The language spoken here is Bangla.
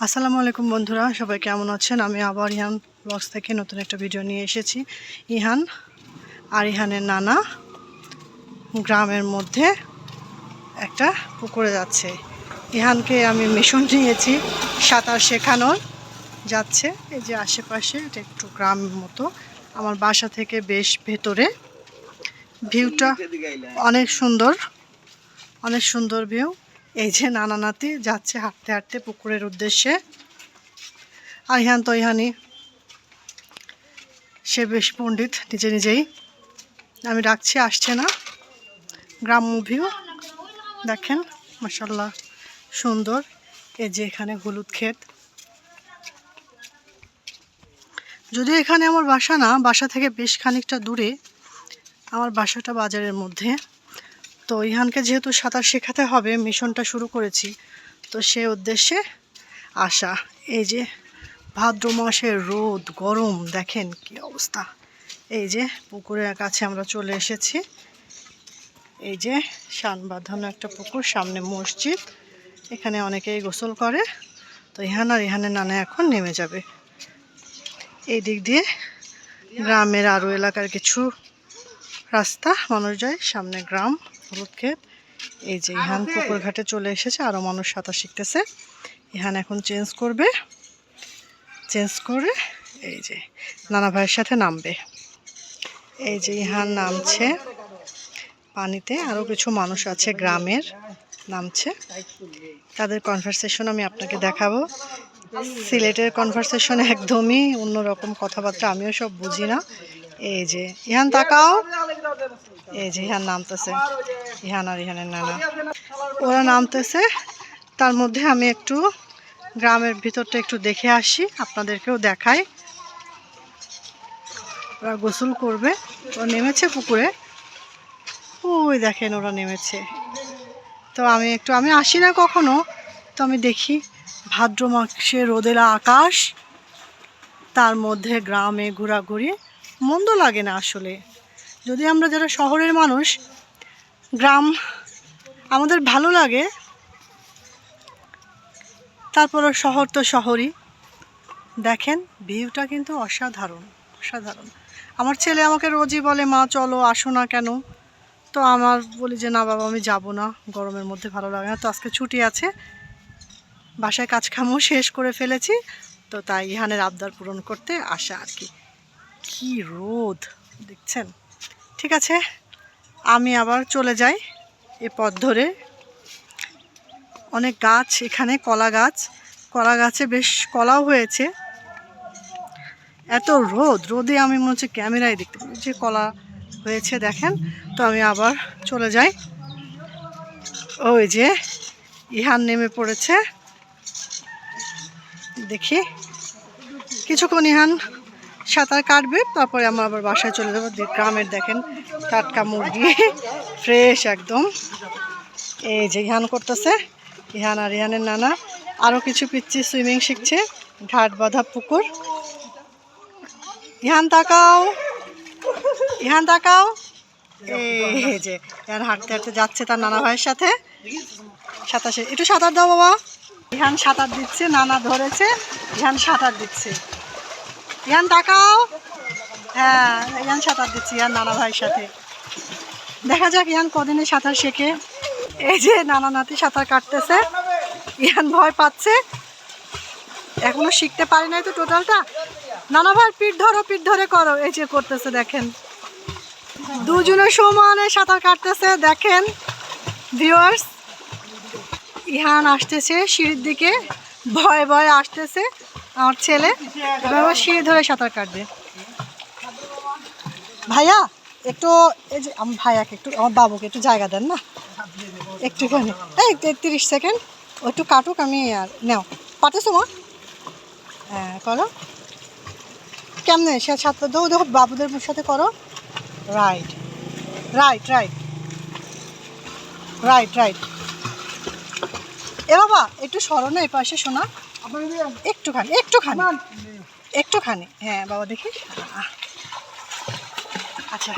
আসসালামু আলাইকুম বন্ধুরা, সবাই কেমন আছেন? আমি আবার ইহান ব্লগস থেকে নতুন একটা ভিডিও নিয়ে এসেছি। ইহান আর ইহানের নানা গ্রামের মধ্যে একটা পুকুরে যাচ্ছে। ইহানকে আমি মিশন নিয়েছি সাঁতার শেখানোর, যাচ্ছে। এই যে আশেপাশে এটা একটু গ্রাম মতো, আমার বাসা থেকে বেশ ভেতরে। ভিউটা অনেক সুন্দর, অনেক সুন্দর ভিউ। এই যে নানা নাতি যাচ্ছে হাঁটতে হাঁটতে পুকুরের উদ্দেশ্যে। আর ইহান তো ইহানি, সে বেশ পণ্ডিত নিজে নিজেই। আমি ডাকছি, আসছে না। গ্রাম্য ভিউ দেখেন, মাশাআল্লাহ সুন্দর। এই যে এখানে হলুদ ক্ষেত। যদিও এখানে আমার বাসা না, বাসা থেকে বেশ খানিকটা দূরে। আমার বাসাটা বাজারের মধ্যে। তো ইহানকে যেহেতু সাঁতার শেখাতে হবে, মিশনটা শুরু করেছি, তো সে উদ্দেশ্যে আসা। এই যে ভাদ্র মাসের রোদ গরম, দেখেন কি অবস্থা। এই যে পুকুরের কাছে আমরা চলে এসেছি। এই যে শান বাঁধানো একটা পুকুর, সামনে মসজিদ, এখানে অনেকেই গোসল করে। তো ইহান আর ইহানের নানা এখন নেমে যাবে। এই দিক দিয়ে গ্রামের আরও এলাকার কিছু রাস্তা মানুষ যায়, সামনে গ্রাম, হলুদ ক্ষেত। এই যে ইহান পুকুর ঘাটে চলে এসেছে, আরও মানুষ সাঁতার শিখতেছে। ইহান এখন চেঞ্জ করবে, চেঞ্জ করে এই যে নানা ভাইয়ের সাথে নামবে। এই যে ইহান নামছে পানিতে, আরও কিছু মানুষ আছে গ্রামের নামছে। তাদের কনভারসেশন আমি আপনাকে দেখাবো। সিলেটের কনভারসেশন একদমই অন্যরকম কথাবার্তা, আমিও সব বুঝি না। এই যে ইহান তাকাও, এই যে ইহান নামতেছে, ইহান আর ইহানের নানা ওরা নামতেছে। তার মধ্যে আমি একটু গ্রামের ভিতরটা একটু দেখে আসি, আপনাদেরকেও দেখাই। ওরা গোসল করবে, ওরা নেমেছে পুকুরে, ওই দেখেন ওরা নেমেছে। তো আমি আসি না কখনো, তো আমি দেখি ভাদ্র মাসে রোদেলা আকাশ, তার মধ্যে গ্রামে ঘোরাঘুরি মন্দ লাগে না আসলে। যদি আমরা যারা শহরের মানুষ, গ্রাম আমাদের ভালো লাগে, তারপরও শহর তো শহরই। দেখেন ভিউটা কিন্তু অসাধারণ, অসাধারণ। আমার ছেলে আমাকে রোজই বলে, মা চলো, আসো না কেন? তো আমার বলি যে না বাবা, আমি যাব না, গরমের মধ্যে ভালো লাগে না। তো আজকে ছুটি আছে, বাসায় কাজকামও শেষ করে ফেলেছি, তো তাই ইহানের আবদার পূরণ করতে আসা আর কি। কি রোদ দেখছেন। ঠিক আছে, আমি আবার চলে যাই এই পথ ধরে। অনেক গাছ এখানে, কলা গাছ, কলা গাছে বেশ কলাও হয়েছে। এত রোদে আমি মনে হচ্ছে ক্যামেরায় দেখতে পাচ্ছি যে কলা হয়েছে, দেখেন। তো আমি আবার চলে যাই। ওই যে ইহান নেমে পড়েছে, দেখি কিছুক্ষণ ইহান সাঁতার কাটবে, তারপরে আমরা আবার বাসায় চলে যাবো। গ্রামের দেখেন টাটকা মুরগি, ফ্রেশ একদম। এই যে ইহান করতেছে, ইহান আর ইহানের নানা। আরও কিছু পিচ্ছি সুইমিং শিখছে, ঘাট বাঁধা পুকুর। ইহান তাকাও, ইহান তাকাও। এই যে ইহান হাঁটতে হাঁটতে যাচ্ছে তার নানা ভাইয়ের সাথে সাঁতার। একটু সাঁতার দাও বাবা। ইহান সাঁতার দিচ্ছে, নানা ধরেছে, ইহান সাঁতার দিচ্ছে। ইহান তাকাও, হ্যাঁ ইহান সাঁতার দিচ্ছে ইহান নানা ভাইয়ের সাথে। দেখা যাক ইহান কদিনে সাঁতার শেখে। এই যে নানা নাতি সাঁতার কাটতেছে, ইহান ভয় পাচ্ছে, এখনো শিখতে পারি নাই তো টোটালটা। নানা ভাই পিঠ ধরো, পিঠ ধরে করো। এই যে করতেছে, দেখেন দুজনে সমানে সাঁতার কাটতেছে। দেখেন ভিউয়ার্স, ইহান আসতেছে সিঁড়ির দিকে, ভয়ে ভয়ে আসতেছে আমার ছেলে। এবার সিঁড়ি ধরে সাঁতার কাটবে। ভাইয়া একটু, এই যে আমার ভাইয়াকে একটু, আমার বাবুকে একটু জায়গা দেন না একটুখানি। এই 30 সেকেন্ড ও একটু কাটুক, আমি আর নাও পাঠাছো মা। হ্যাঁ করো, কেমনে সে ছাত্র দেখো, দেখো বাবুদের সাথে করো। Right right right right right. এ বাবা একটু সরো না, এ পাশে শোনা, একটুখানি একটুখানি একটুখানি। হ্যাঁ বাবা দেখি, আচ্ছা।